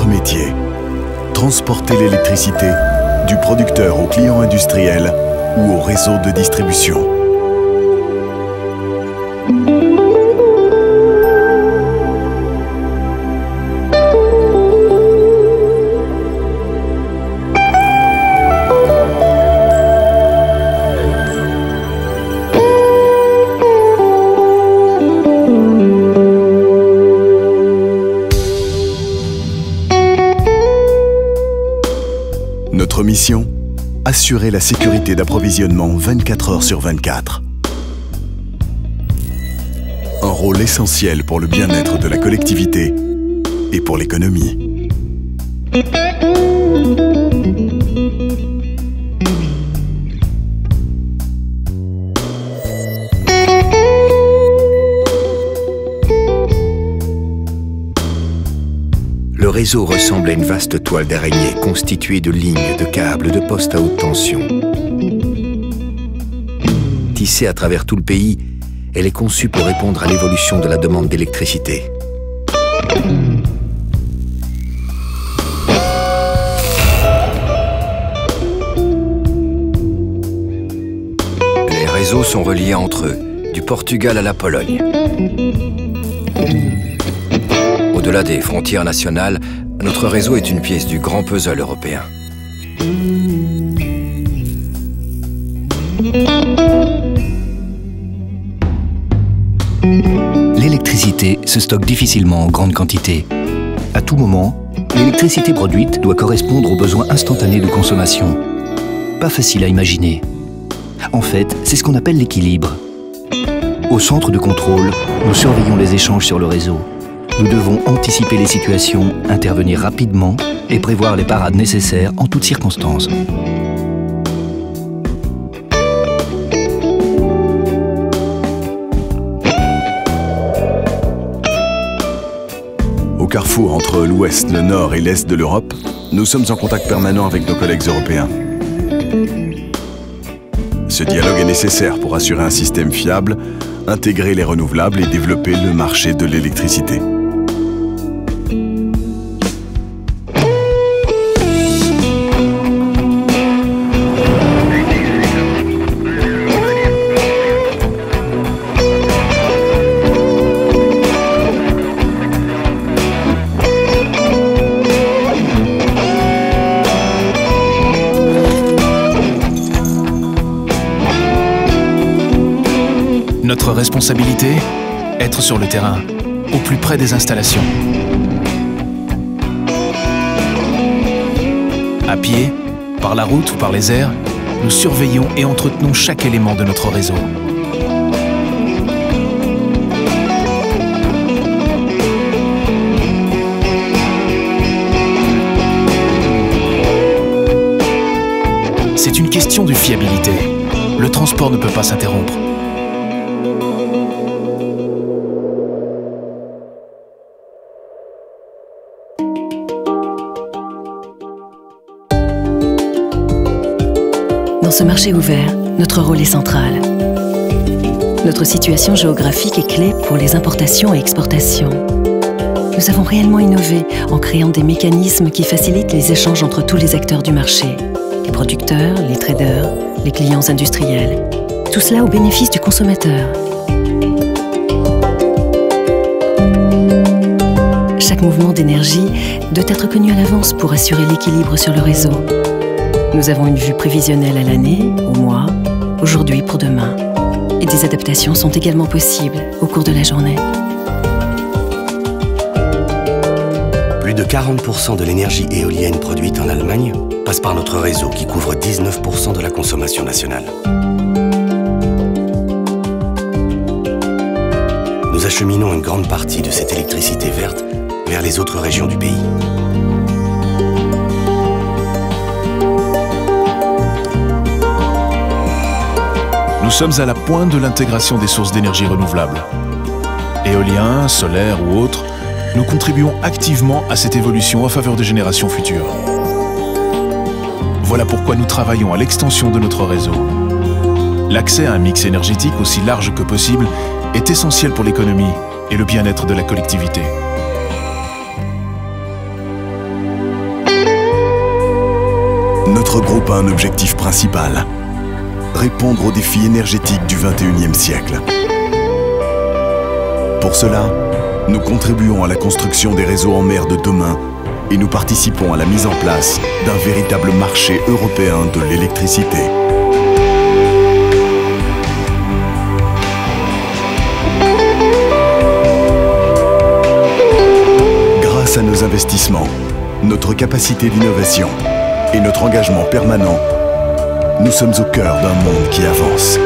notre métier. Transporter l'électricité du producteur au client industriel ou au réseau de distribution. Notre mission, assurer la sécurité d'approvisionnement 24 heures sur 24. Un rôle essentiel pour le bien-être de la collectivité et pour l'économie. Le réseau ressemble à une vaste toile d'araignée constituée de lignes, de câbles, de postes à haute tension. Tissée à travers tout le pays, elle est conçue pour répondre à l'évolution de la demande d'électricité. Les réseaux sont reliés entre eux, du Portugal à la Pologne. Au-delà des frontières nationales, notre réseau est une pièce du grand puzzle européen. L'électricité se stocke difficilement en grande quantité. À tout moment, l'électricité produite doit correspondre aux besoins instantanés de consommation. Pas facile à imaginer. En fait, c'est ce qu'on appelle l'équilibre. Au centre de contrôle, nous surveillons les échanges sur le réseau. Nous devons anticiper les situations, intervenir rapidement et prévoir les parades nécessaires en toutes circonstances. Au carrefour entre l'Ouest, le Nord et l'Est de l'Europe, nous sommes en contact permanent avec nos collègues européens. Ce dialogue est nécessaire pour assurer un système fiable, intégrer les renouvelables et développer le marché de l'électricité. Notre responsabilité, être sur le terrain, au plus près des installations. À pied, par la route ou par les airs, nous surveillons et entretenons chaque élément de notre réseau. C'est une question de fiabilité. Le transport ne peut pas s'interrompre. Dans ce marché ouvert, notre rôle est central. Notre situation géographique est clé pour les importations et exportations. Nous avons réellement innové en créant des mécanismes qui facilitent les échanges entre tous les acteurs du marché, les producteurs, les traders, les clients industriels. Tout cela au bénéfice du consommateur. Chaque mouvement d'énergie doit être connu à l'avance pour assurer l'équilibre sur le réseau. Nous avons une vue prévisionnelle à l'année, au mois, aujourd'hui pour demain. Et des adaptations sont également possibles au cours de la journée. Plus de 40% de l'énergie éolienne produite en Allemagne passe par notre réseau qui couvre 19% de la consommation nationale. Nous acheminons une grande partie de cette électricité verte vers les autres régions du pays. Nous sommes à la pointe de l'intégration des sources d'énergie renouvelables. Éolien, solaire ou autres, nous contribuons activement à cette évolution en faveur des générations futures. Voilà pourquoi nous travaillons à l'extension de notre réseau. L'accès à un mix énergétique aussi large que possible est essentiel pour l'économie et le bien-être de la collectivité. notre groupe a un objectif principal: répondre aux défis énergétiques du XXIe siècle. Pour cela, nous contribuons à la construction des réseaux en mer de demain et nous participons à la mise en place d'un véritable marché européen de l'électricité. Grâce à nos investissements, notre capacité d'innovation et notre engagement permanent, nous sommes au cœur d'un monde qui avance.